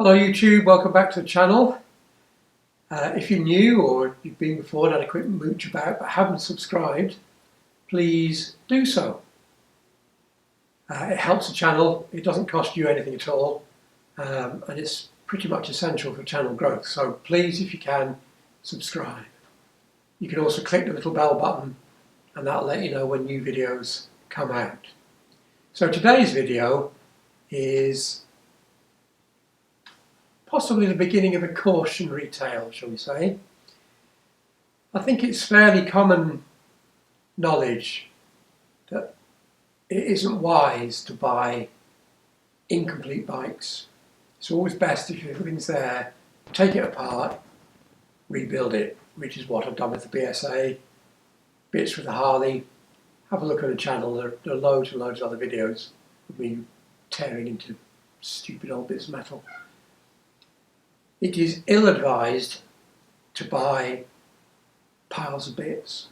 Hello YouTube, welcome back to the channel. If you're new or you've been before and had a quick mooch about but haven't subscribed, please do so. It helps the channel, it doesn't cost you anything at all, and it's pretty much essential for channel growth. So please, if you can, subscribe. You can also click the little bell button and that'll let you know when new videos come out. So today's video is possibly the beginning of a cautionary tale, shall we say. I think it's fairly common knowledge that it isn't wise to buy incomplete bikes. It's always best if everything's there, take it apart, rebuild it, which is what I've done with the BSA, bits with the Harley. Have a look at the channel, there are loads and loads of other videos of me tearing into stupid old bits of metal. It is ill-advised to buy piles of bits.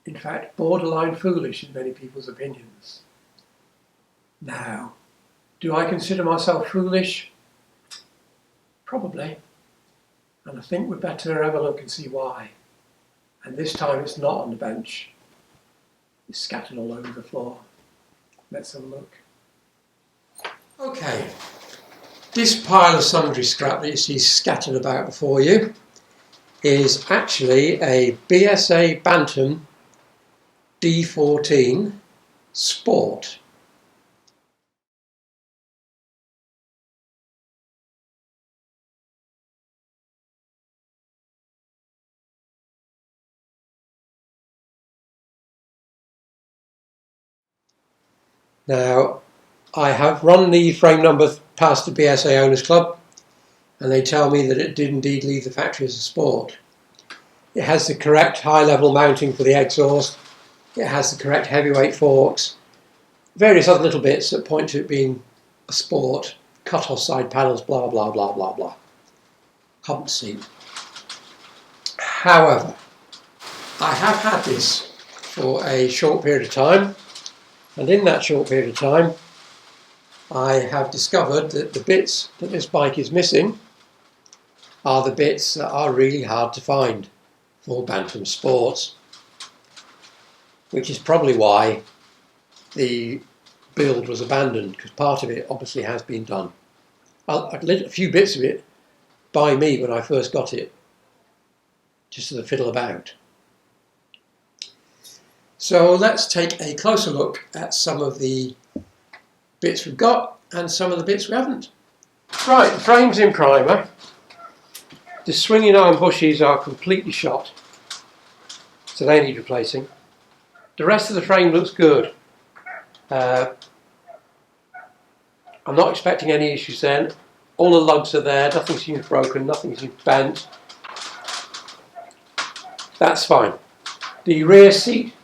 In fact, borderline foolish in many people's opinions. Now, do I consider myself foolish? Probably. And I think we'd better have a look and see why. And this time it's not on the bench. It's scattered all over the floor. Let's have a look. Okay. This pile of sundry scrap that you see scattered about before you is actually a BSA Bantam D14 Sport. Now, I have run the frame number past the BSA Owners Club and they tell me that it did indeed leave the factory as a Sport. It has the correct high level mounting for the exhaust, it has the correct heavyweight forks, various other little bits that point to it being a Sport, cut off side panels, blah blah blah blah blah. Haven't seen. However, I have had this for a short period of time, and in that short period of time I have discovered that the bits that this bike is missing are the bits that are really hard to find for Bantam Sports, which is probably why the build was abandoned, because part of it obviously has been done. I lit a few bits of it by me when I first got it, just to fiddle about. So let's take a closer look at some of the bits we've got and some of the bits we haven't. Right, the frame's in primer. The swinging arm bushes are completely shot, so they need replacing. The rest of the frame looks good. I'm not expecting any issues then. All the lugs are there, nothing seems broken, nothing seems bent. That's fine. The rear seat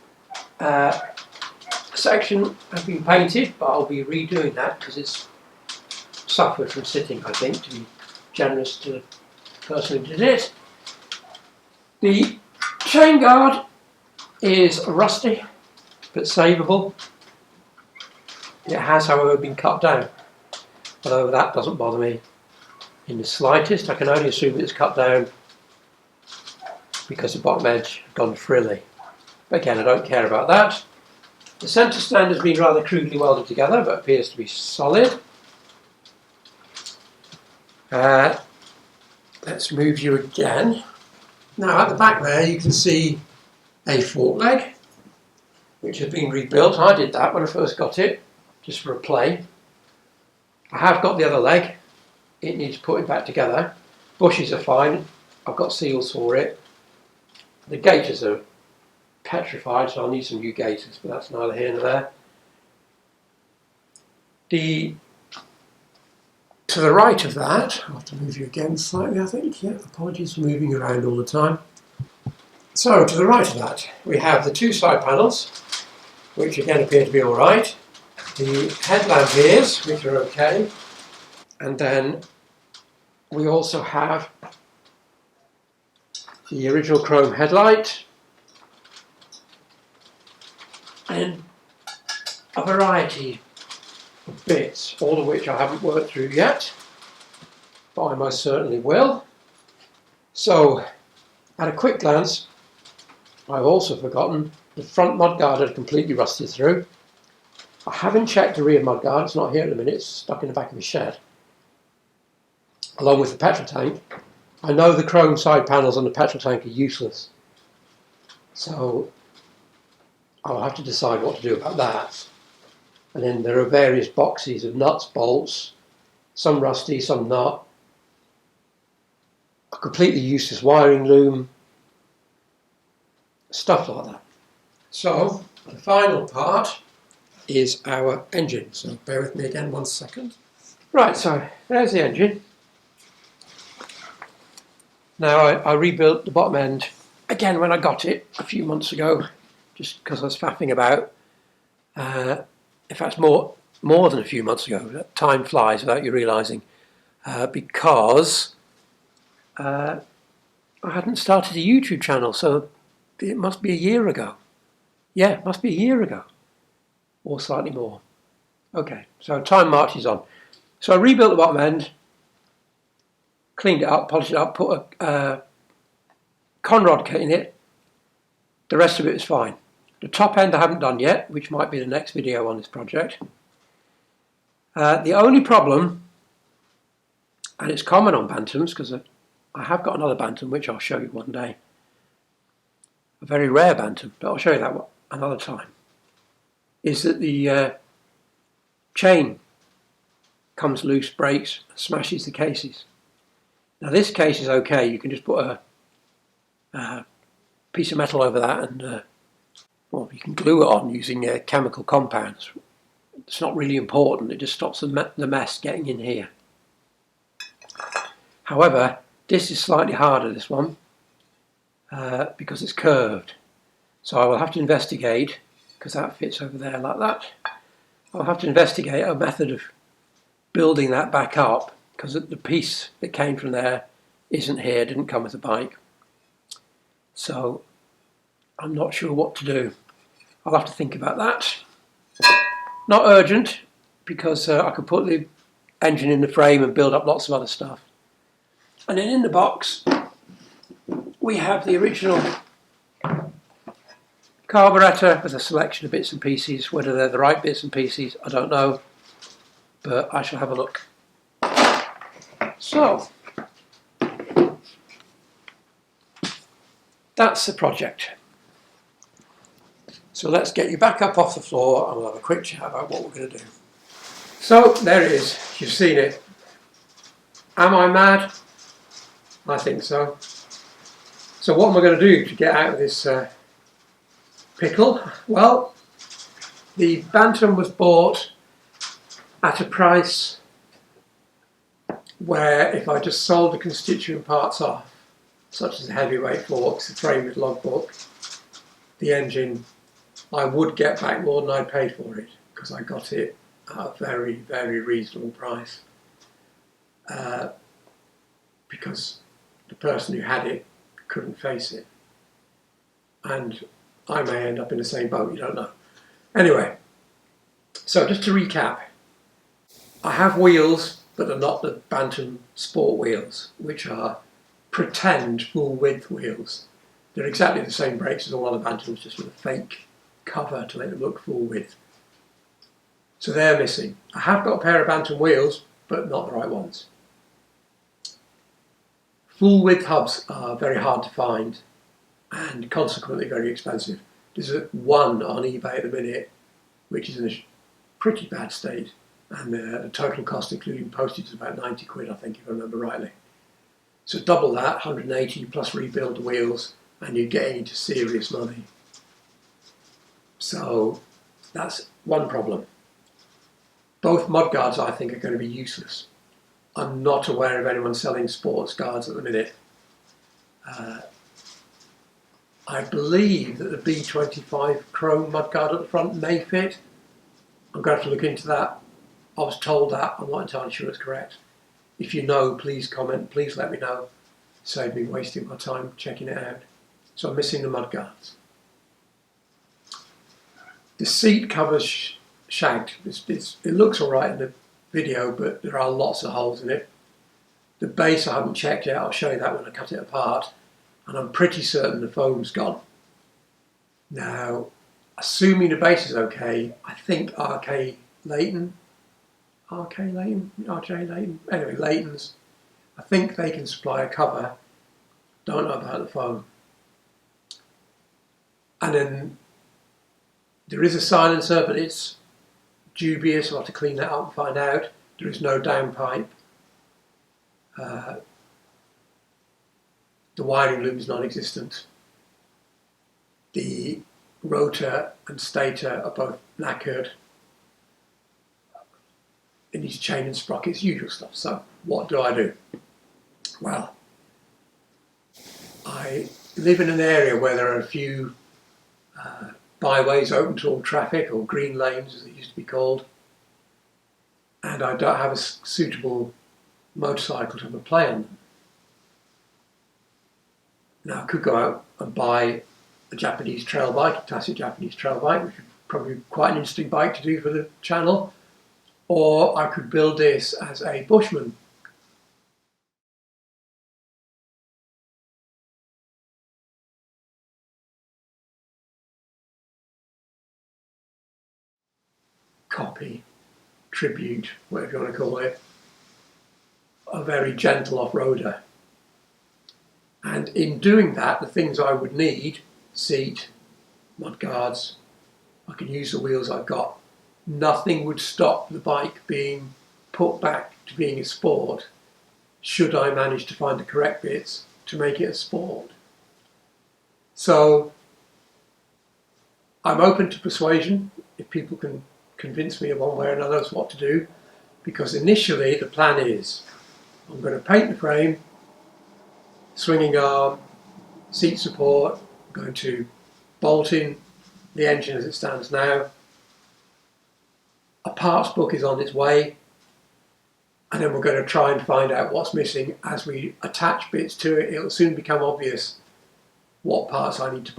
section has been painted, but I'll be redoing that because it's suffered from sitting, I think, to be generous to the person who did it. The chain guard is rusty but savable. It has, however, been cut down, although that doesn't bother me in the slightest. I can only assume it's cut down because the bottom edge has gone frilly. But again, I don't care about that. The centre stand has been rather crudely welded together, but appears to be solid. Let's move you again. Now at the back there you can see a fork leg, which has been rebuilt. I did that when I first got it, just for a play. I have got the other leg. It needs putting back together. Bushes are fine. I've got seals for it. The gaiters are petrified, so I'll need some new gaiters, but that's neither here nor there. To the right of that, I'll have to move you again slightly, I think. Yeah, apologies for moving around all the time. So, to the right of that, we have the two side panels, which again appear to be alright. The headlamp ears, which are okay. And then we also have the original chrome headlight, and a variety of bits, all of which I haven't worked through yet. but I most certainly will. So, at a quick glance, I've also forgotten the front mudguard had completely rusted through. I haven't checked the rear mudguard, it's not here at the minute, it's stuck in the back of the shed. Along with the petrol tank. I know the chrome side panels on the petrol tank are useless. So I'll have to decide what to do about that. And then there are various boxes of nuts, bolts, some rusty, some not. A completely useless wiring loom. Stuff like that. So the final part is our engine. So bear with me again 1 second. Right, so there's the engine. Now I rebuilt the bottom end again when I got it a few months ago, just because I was faffing about. In fact, more than a few months ago. Time flies without you realising, because I hadn't started a YouTube channel, so it must be a year ago. Yeah, it must be a year ago, or slightly more. Okay, so time marches on. So I rebuilt the bottom end, cleaned it up, polished it up, put a conrod kit in it. The rest of it is fine. The top end I haven't done yet, which might be the next video on this project. The only problem, and it's common on Bantams, because I have got another Bantam which I'll show you one day. A very rare Bantam, but I'll show you that one another time. Is that the chain comes loose, breaks, smashes the cases. Now this case is okay, you can just put a piece of metal over that and well, you can glue it on using chemical compounds. It's not really important, it just stops the mess getting in here. However, this is slightly harder, this one, because it's curved. So I will have to investigate, because that fits over there like that. I'll have to investigate a method of building that back up, because the piece that came from there isn't here, didn't come with the bike. So I'm not sure what to do. I'll have to think about that. Not urgent, because I could put the engine in the frame and build up lots of other stuff. And then in the box, we have the original carburetor with a selection of bits and pieces. Whether they're the right bits and pieces, I don't know, but I shall have a look. So, that's the project. So let's get you back up off the floor and we'll have a quick chat about what we're going to do. So there it is, you've seen it. Am I mad? I think so. So what am I going to do to get out of this pickle? Well, the Bantam was bought at a price where if I just sold the constituent parts off, such as the heavyweight forks, the frame with logbook, the engine, I would get back more than I paid for it, because I got it at a very, very reasonable price. Because the person who had it couldn't face it. And I may end up in the same boat, you don't know. Anyway, so just to recap, I have wheels, but they're not the Bantam sport wheels, which are pretend full width wheels. They're exactly the same brakes as all other Bantams, just with a fake cover to make them look full width. So they're missing. I have got a pair of Bantam wheels, but not the right ones. Full width hubs are very hard to find and consequently very expensive. There's one on eBay at the minute, which is in a pretty bad state, and the total cost including postage is about 90 quid, I think, if I remember rightly. So double that, 180 plus rebuild the wheels, and you're getting into serious money. So that's one problem. Both mudguards, I think, are going to be useless. I'm not aware of anyone selling sports guards at the minute. I believe that the B25 chrome mudguard at the front may fit. I'm going to have to look into that. I was told that, I'm not entirely sure it's correct. If you know, please comment, please let me know. Save me wasting my time checking it out. So I'm missing the mudguards. The seat cover's shagged. It looks alright in the video, but there are lots of holes in it. The base I haven't checked yet, I'll show you that when I cut it apart, and I'm pretty certain the foam's gone. Now, assuming the base is okay, I think RJ Layton, anyway, Layton's, I think they can supply a cover. Don't know about the foam. And then there is a silencer, but it's dubious. I'll have to clean that up and find out. There is no downpipe. The wiring loom is non-existent. The rotor and stator are both knackered. It needs chain and sprockets, usual stuff. So what do? Well, I live in an area where there are a few byways open to all traffic, or green lanes as it used to be called, and I don't have a suitable motorcycle to have a play on them. Now I could go out and buy a Japanese trail bike, a classic Japanese trail bike, which would probably be quite an interesting bike to do for the channel, or I could build this as a Bushman. Copy, tribute, whatever you want to call it, a very gentle off-roader. And in doing that, the things I would need, seat, mud guards, I can use the wheels I've got. Nothing would stop the bike being put back to being a sport should I manage to find the correct bits to make it a sport. So I'm open to persuasion if people can convince me of one way or another as what to do, because initially the plan is I'm going to paint the frame, swinging arm, seat support, I'm going to bolt in the engine as it stands now. A parts book is on its way, and then we're going to try and find out what's missing. As we attach bits to it, it'll soon become obvious what parts I need to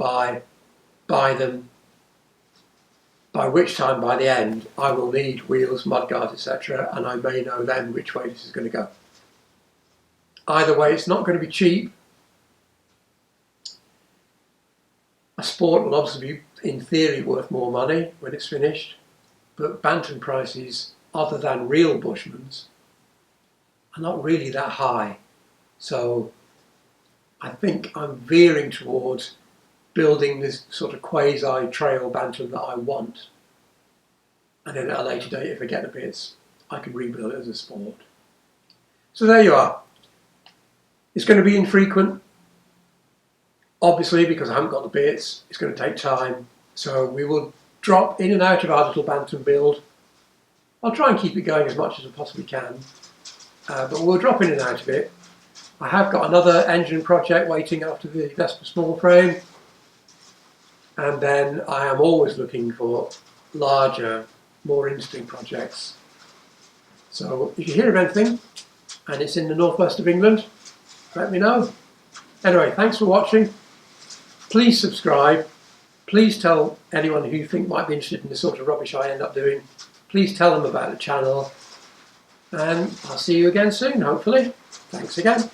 buy them, by which time, by the end, I will need wheels, mudguards, etc., and I may know then which way this is going to go. Either way, it's not going to be cheap. A sport will obviously be, in theory, worth more money when it's finished, but Bantam prices, other than real Bushmans, are not really that high. So I think I'm veering towards building this sort of quasi-trail Bantam that I want. And then at a later date, if I get the bits, I can rebuild it as a sport. So there you are. It's going to be infrequent, obviously, because I haven't got the bits. It's going to take time. So we will drop in and out of our little Bantam build. I'll try and keep it going as much as I possibly can, but we'll drop in and out of it. I have got another engine project waiting after the Vespa small frame, and then I am always looking for larger, more interesting projects. So if you hear of anything and it's in the northwest of England, let me know. Anyway, thanks for watching. Please subscribe. Please tell anyone who you think might be interested in the sort of rubbish I end up doing. Please tell them about the channel, and I'll see you again soon, hopefully. Thanks again.